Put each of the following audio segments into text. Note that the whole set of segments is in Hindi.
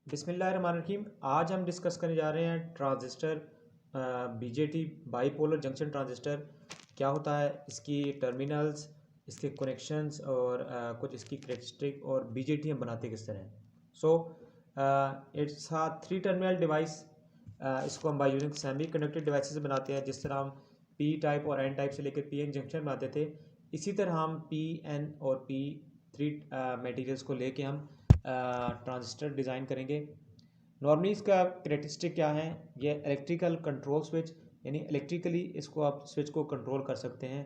बिस्मिल्लाहिर्रहमानिर्रहीम। आज हम डिस्कस करने जा रहे हैं transistor BJT bipolar junction transistor क्या होता है, इसकी टर्मिनल्स, इसके कनेक्शंस और कुछ इसकी करेक्टरिस्टिक और बीजेटी हम बनाते किस तरह हैं। So it's a three terminal device. इसको हम by using semi conductor devices बनाते हैं। जिस तरह हम पी टाइप और एन टाइप से लेकर पी एन जंक्शन बनाते थे, इसी तरह हम पी एन और पी थ्री मटेरियल्स को लेके हम ट्रांजिस्टर डिज़ाइन करेंगे। नॉर्मली इसका करेक्टरिस्टिक क्या है, ये इलेक्ट्रिकल कंट्रोल स्विच, यानी इलेक्ट्रिकली इसको आप स्विच को कंट्रोल कर सकते हैं।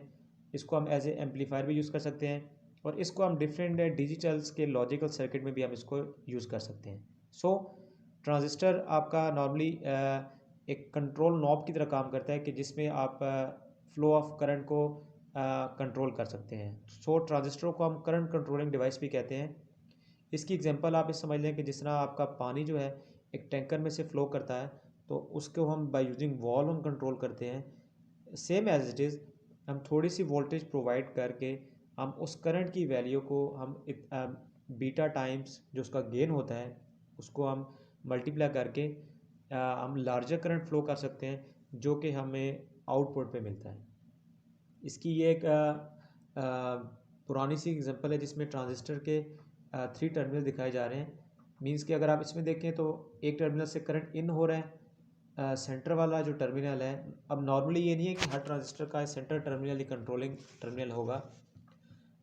इसको हम एज ए एम्पलीफायर भी यूज़ कर सकते हैं और इसको हम डिफरेंट डिजिटल्स के लॉजिकल सर्किट में भी हम इसको यूज़ कर सकते हैं। सो ट्रांजिस्टर आपका नॉर्मली एक कंट्रोल नॉब की तरह काम करता है कि जिसमें आप फ्लो ऑफ करंट को कंट्रोल कर सकते हैं। सो ट्रांजिस्टरों को हम करंट कंट्रोलिंग डिवाइस भी कहते हैं। इसकी एग्जांपल आप इस समझ लें कि जिस तरह आपका पानी जो है एक टैंकर में से फ़्लो करता है, तो उसको हम बाय यूजिंग वॉल्व हम कंट्रोल करते हैं। सेम एज इट इज़ हम थोड़ी सी वोल्टेज प्रोवाइड करके हम उस करंट की वैल्यू को हम बीटा टाइम्स जो उसका गेन होता है उसको हम मल्टीप्लाई करके हम लार्जर करंट फ्लो कर सकते हैं, जो कि हमें आउटपुट पे मिलता है। इसकी ये एक पुरानी सी एग्जांपल है जिसमें ट्रांजिस्टर के थ्री टर्मिनल दिखाए जा रहे हैं। मींस कि अगर आप इसमें देखें तो एक टर्मिनल से करंट इन हो रहा है, सेंटर वाला जो टर्मिनल है। अब नॉर्मली ये नहीं है कि हर ट्रांजिस्टर का सेंटर टर्मिनल ही कंट्रोलिंग टर्मिनल होगा।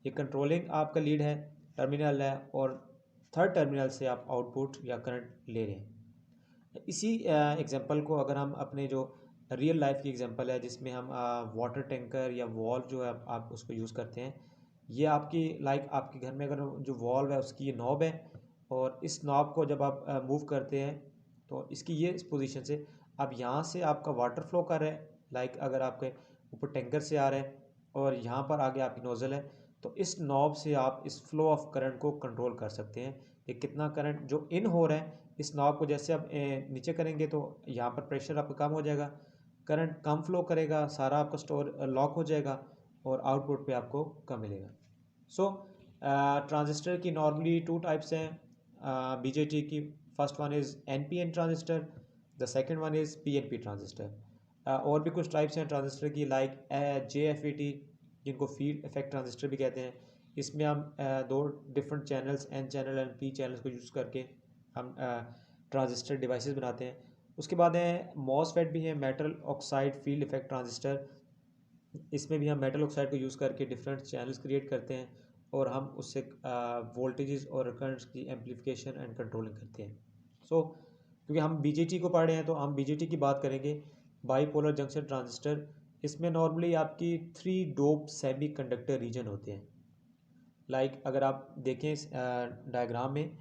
ये कंट्रोलिंग आपका लीड है, टर्मिनल है, और थर्ड टर्मिनल से आप आउटपुट या करंट ले रहे हैं। इसी एग्जांपल को अगर हम अपने जो रियल लाइफ की एग्जांपल है जिसमें हम वाटर टैंकर या वॉल्व जो है आप उसको यूज़ करते हैं, ये आपकी आपके घर में अगर जो वॉल्व है उसकी ये नॉब है, और इस नॉब को जब आप मूव करते हैं तो इसकी ये इस पोजीशन से अब यहाँ से आपका वाटर फ्लो कर रहा है। अगर आपके ऊपर टैंकर से आ रहा है और यहाँ पर आगे आपकी नोज़ल है, तो इस नॉब से आप इस फ्लो ऑफ करंट को कंट्रोल कर सकते हैं कि कितना करंट जो इन हो रहा है। इस नॉब को जैसे आप नीचे करेंगे तो यहाँ पर प्रेशर आपका कम हो जाएगा, करंट कम फ्लो करेगा, सारा आपका स्टोर लॉक हो जाएगा और आउटपुट पे आपको कम मिलेगा। सो ट्रांजिस्टर की नॉर्मली टू टाइप्स हैं बीजेटी की। First one is NPN transistor, the second one is PNP transistor. और भी कुछ टाइप्स हैं ट्रांजिस्टर की, लाइक जेएफईटी, जिनको फील्ड इफेक्ट ट्रांजिस्टर भी कहते हैं। इसमें हम दो different channels, N channel and P channels को यूज़ करके हम ट्रांजिस्टर डिवाइसेस बनाते हैं। उसके बाद है मॉसफेट भी है, metal oxide field effect transistor. इसमें भी हम मेटल ऑक्साइड को यूज़ करके डिफरेंट चैनल्स क्रिएट करते हैं और हम उससे वोल्टेजेस और करंट्स की एम्पलीफिकेशन एंड कंट्रोलिंग करते हैं। सो क्योंकि हम बीजेटी को पढ़ रहे हैं तो हम बीजेटी की बात करेंगे, बाईपोलर जंक्शन ट्रांजिस्टर। इसमें नॉर्मली आपकी three dope semiconductor region होते हैं। अगर आप देखें इस डायग्राम में,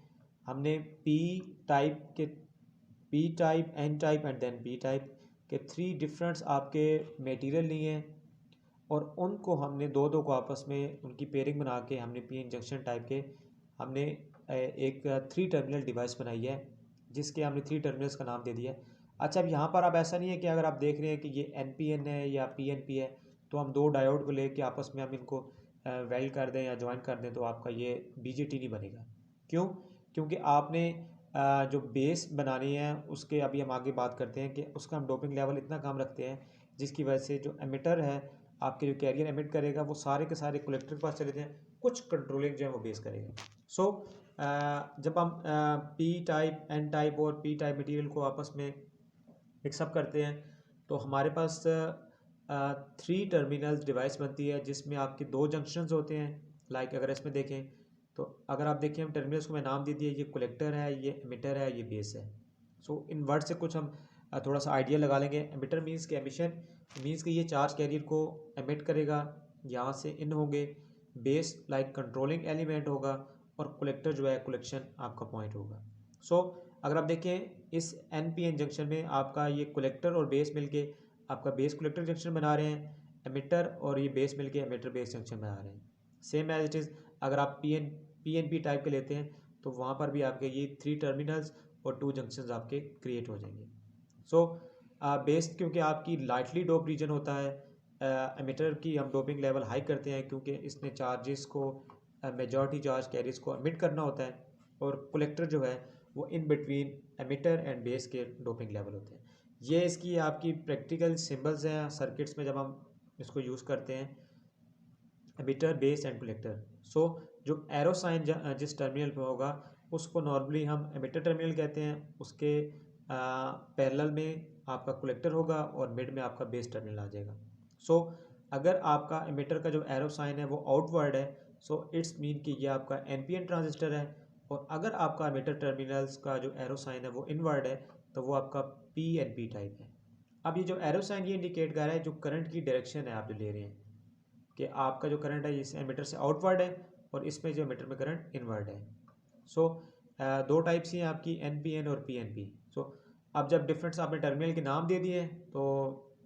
हमने पी टाइप के P type, N type and then P type के थ्री डिफरेंट्स आपके मटेरियल लिए हैं और उनको हमने दो दो को आपस में उनकी पेयरिंग बना के हमने पी एन जंक्शन टाइप के हमने एक थ्री टर्मिनल डिवाइस बनाई है, जिसके हमने थ्री टर्मिनल्स का नाम दे दिया है। अच्छा, अब यहाँ पर अब ऐसा नहीं है कि अगर आप देख रहे हैं कि ये एन पी एन है या पी एन पी है तो हम दो डायोड को लेके आपस में हम इनको वेल्ड कर दें या ज्वाइन कर दें तो आपका ये बीजेटी नहीं बनेगा। क्यों? क्योंकि आपने जो बेस बनानी है उसके अभी हम आगे बात करते हैं कि उसका हम डोपिंग लेवल इतना कम रखते हैं जिसकी वजह से जो एमिटर है, आपके जो कैरियर एमिट करेगा, वो सारे के सारे कलेक्टर के पास चले जाएँ, कुछ कंट्रोलिंग जो है वो बेस करेगा। सो जब हम पी टाइप, एन टाइप और पी टाइप मटेरियल को आपस में मिक्सअप करते हैं तो हमारे पास थ्री टर्मिनल डिवाइस बनती है जिसमें आपके दो जंक्शंस होते हैं। अगर इसमें देखें तो अगर आप देखें, हम टर्मिनल्स को मैं नाम दे दिया, ये कलेक्टर है, ये एमिटर है, ये बेस है। सो इन वर्ड से कुछ हम थोड़ा सा आइडिया लगा लेंगे। एमिटर मीन्स कि एमिशन मीन्स कि ये चार्ज कैरियर को एमिट करेगा, यहाँ से इन होंगे। बेस कंट्रोलिंग एलिमेंट होगा और कलेक्टर जो है कलेक्शन आपका पॉइंट होगा। सो अगर आप देखें इस एन पी एन जंक्शन में आपका ये कलेक्टर और बेस मिलके आपका बेस कलेक्टर जंक्शन बना रहे हैं, एमिटर और ये बेस मिलके एमिटर बेस जंक्शन बना रहे हैं। सेम एज इट इज़ अगर आप पी एन पी टाइप के लेते हैं तो वहाँ पर भी आपके ये थ्री टर्मिनल्स और टू जंक्शंस आपके क्रिएट हो जाएंगे। सो बेस क्योंकि आपकी लाइटली डोप रीजन होता है, एमिटर की हम डोपिंग लेवल हाई करते हैं क्योंकि इसने चार्जेस को मेजॉरिटी चार्ज कैरियर्स को एमिट करना होता है, और कलेक्टर जो है वो in between emitter and base के डोपिंग लेवल होते हैं। ये इसकी आपकी प्रैक्टिकल सिंबल्स हैं सर्किट्स में जब हम इसको यूज़ करते हैं, एमिटर बेस एंड कलेक्टर। सो जो एरो साइन जिस टर्मिनल पे होगा उसको नॉर्मली हम एमिटर टर्मिनल कहते हैं, उसके पैरेलल में आपका कलेक्टर होगा और मिड में आपका बेस टर्मिनल आ जाएगा। सो अगर आपका एमिटर का जो एरो साइन है वो आउटवर्ड है, सो इट्स मीन कि ये आपका एनपीएन ट्रांजिस्टर है। और अगर आपका एमिटर टर्मिनल्स का जो एरो साइन है वो इनवर्ड है तो वो आपका पीएनपी टाइप है। अब ये जो एरो साइन ये इंडिकेट कर रहा है जो करंट की डायरेक्शन है आप जो ले रहे हैं, कि आपका जो करंट है इस एमिटर से आउटवर्ड है और इसमें जो एमिटर में करंट इनवर्ड है। सो दो टाइप्स ही हैं आपकी, एनपीएन और पीएनपी। सो अब जब डिफरेंस आपने टर्मिनल के नाम दे दिए तो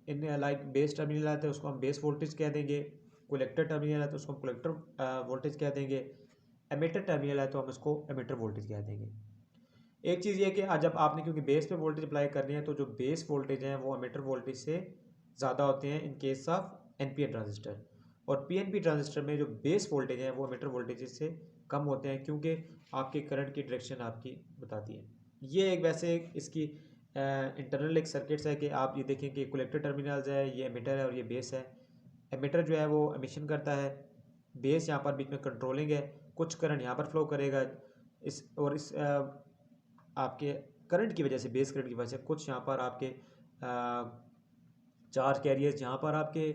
इन लाइक बेस टर्मिनल आता है उसको हम बेस वोल्टेज कह देंगे, कलेक्टर टर्मिनल है तो उसको हम कलेक्टर वोल्टेज कह देंगे, एमिटर टर्मिनल है तो हम उसको एमिटर वोल्टेज कह देंगे। एक चीज़ ये कि जब आपने क्योंकि बेस पे वोल्टेज अप्लाई करनी है तो जो बेस वोल्टेज हैं वो एमिटर वोल्टेज से ज़्यादा होते हैं in case of NPN transistor, और पीएनपी ट्रांजिस्टर में जो बेस वोल्टेज है वो एमिटर वोल्टेज से कम होते हैं क्योंकि आपके करंट की डायरेक्शन आपकी बताती है। ये एक वैसे इसकी इंटरनल एक सर्किट्स है कि आप ये देखें कि कलेक्टर टर्मिनल्स है, ये एमिटर है और ये बेस है। एमिटर जो है वो एमिशन करता है, बेस यहाँ पर बीच में कंट्रोलिंग है, कुछ करंट यहाँ पर फ्लो करेगा इस और इस आपके करंट की वजह से, बेस करंट की वजह से कुछ यहाँ पर आपके चार्ज कैरियर्स यहाँ पर आपके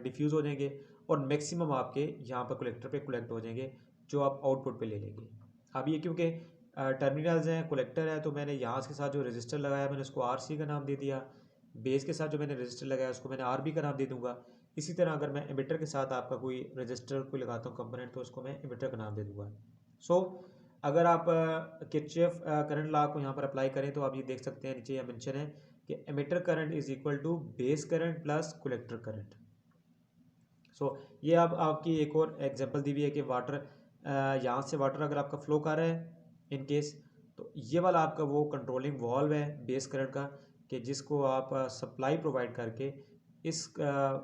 डिफ्यूज़ हो जाएंगे और मैक्सिमम आपके यहाँ पर कलेक्टर पे कलेक्ट हो जाएंगे जो आप आउटपुट पे ले लेंगे। अब ये क्योंकि टर्मिनल्स हैं, कलेक्टर है, तो मैंने यहाँ के साथ जो रजिस्टर लगाया मैंने उसको आर सी का नाम दे दिया, बेस के साथ जो मैंने रजिस्टर लगाया उसको मैंने आर बी का नाम दे दूंगा। इसी तरह अगर मैं एमिटर के साथ आपका कोई रजिस्टर कोई लगाता हूँ कंपोनेंट तो उसको मैं एमिटर का नाम दे दूंगा। सो अगर आप किरचॉफ करंट लॉ को यहाँ पर अप्लाई करें तो आप ये देख सकते हैं, नीचे यह मेंशन है कि emitter current is equal to base current plus collector current. So ये अब आपकी एक और एग्जांपल दी हुई है कि वाटर यहाँ से वाटर अगर आपका फ्लो कर रहा है इन केस, तो ये वाला आपका वो कंट्रोलिंग वॉल्व है बेस करंट का, कि जिसको आप सप्लाई प्रोवाइड करके इस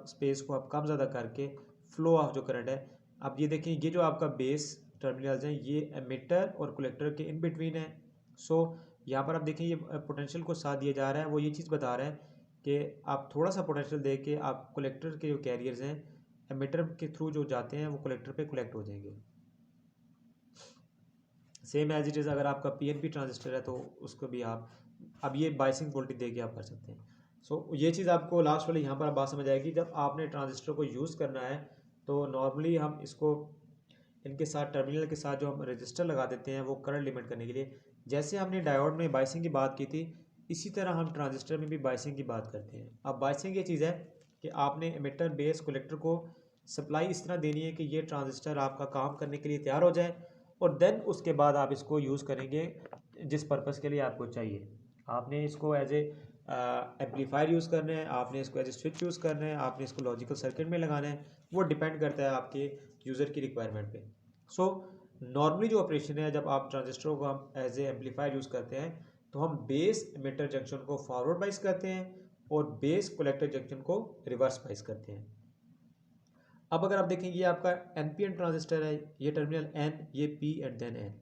स्पेस को आप कम ज़्यादा करके फ्लो ऑफ जो करंट है। अब ये देखें ये जो आपका बेस टर्मिनल्स हैं ये एमिटर और कलेक्टर के इन बिटवीन है। सो यहाँ पर आप देखें ये पोटेंशियल को साथ दिया जा रहा है, वो ये चीज़ बता रहा है कि आप थोड़ा सा पोटेंशियल दे के आप कलेक्टर के जो कैरियर्स हैं एमिटर के थ्रू जो जाते हैं वो कलेक्टर पे कलेक्ट हो जाएंगे। सेम एज इट इज़ अगर आपका पीएनपी ट्रांजिस्टर है तो उसको भी आप अब ये बाइसिंग वोल्टेज दे के आप कर सकते हैं। सो ये चीज़ आपको लास्ट वाली यहाँ पर बात समझ आएगी। जब आपने ट्रांजिस्टर को यूज़ करना है तो नॉर्मली हम इसको इनके साथ टर्मिनल के साथ जो हम रजिस्टर लगा देते हैं वो करंट लिमिट करने के लिए, जैसे हमने डायोड में बाइसिंग की बात की थी इसी तरह हम ट्रांजिस्टर में भी बाइसिंग की बात करते हैं। अब बाइसिंग ये चीज़ है कि आपने एमिटर बेस कलेक्टर को सप्लाई इस तरह देनी है कि ये ट्रांजिस्टर आपका काम करने के लिए तैयार हो जाए और देन उसके बाद आप इसको यूज़ करेंगे जिस पर्पज़ के लिए आपको चाहिए। आपने इसको एज ए एम्पलीफायर यूज़ करना है, आपने इसको एज ए स्विच यूज़ करना है, आपने इसको लॉजिकल सर्किट में लगाना है, वो डिपेंड करता है आपके यूज़र की रिक्वायरमेंट पे। सो नॉर्मली जो ऑपरेशन है जब आप ट्रांजिस्टरों को हम एज ए एम्पलीफायर यूज़ करते हैं तो हम बेस एमिटर जंक्शन को फॉरवर्ड बाइस करते हैं और बेस कलेक्टर जंक्शन को रिवर्स बाइस करते हैं। अब अगर आप देखें ये आपका एनपीएन ट्रांजिस्टर है, ये टर्मिनल एन, ये पी एंड देन एन।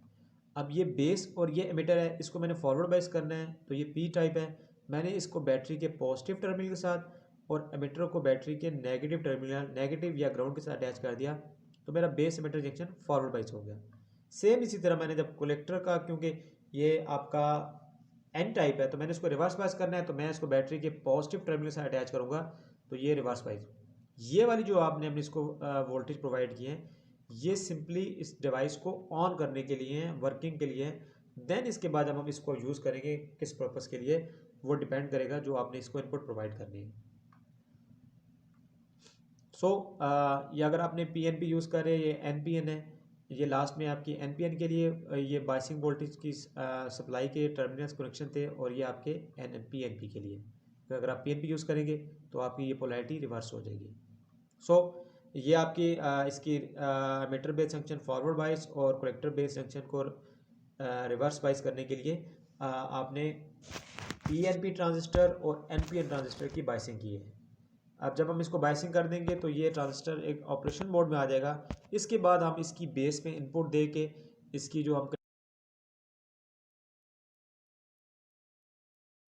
अब ये बेस और ये एमिटर है, इसको मैंने फॉरवर्ड बाइस करना है तो ये पी टाइप है। मैंने इसको बैटरी के पॉजिटिव टर्मिनल के साथ और एमिटर को बैटरी के नेगेटिव टर्मिनल नेगेटिव या ग्राउंड के साथ अटैच कर दिया तो मेरा बेस एमिटर जंक्शन फॉरवर्ड बाइस हो गया। सेम इसी तरह मैंने जब कलेक्टर का, क्योंकि ये आपका एन टाइप है तो मैंने इसको रिवर्स बाइस करना है तो मैं इसको बैटरी के पॉजिटिव टर्मिनल से अटैच करूँगा तो ये रिवर्स बाइस। ये वाली जो आपने अपने इसको वोल्टेज प्रोवाइड किए हैं ये सिंपली इस डिवाइस को ऑन करने के लिए हैं, वर्किंग के लिए हैं। देन इसके बाद जब हम इसको यूज़ करेंगे किस पर्पज़ के लिए वो डिपेंड करेगा जो आपने इसको इनपुट प्रोवाइड करनी है। सो ये अगर आपने पीएनपी यूज़ करे, ये एनपीएन है, ये लास्ट में आपकी एनपीएन के लिए ये बाइसिंग वोल्टेज की सप्लाई के टर्मिनल्स कनेक्शन थे और ये आपके पीएनपी के लिए। तो अगर आप पीएनपी यूज़ करेंगे तो आपकी ये पोलैरिटी रिवर्स हो जाएगी। सो ये आपकी इसकी एमिटर बेस जंक्शन फॉरवर्ड बाइस और कलेक्टर बेस जंक्शन को रिवर्स बाइस करने के लिए आपने पीएनपी ट्रांजिस्टर और एनपीएन ट्रांजिस्टर की बाइसिंग की है। अब जब हम इसको बाइसिंग कर देंगे तो ये ट्रांजिस्टर एक ऑपरेशन मोड में आ जाएगा। इसके बाद हम इसकी बेस में इनपुट दे के इसकी जो हम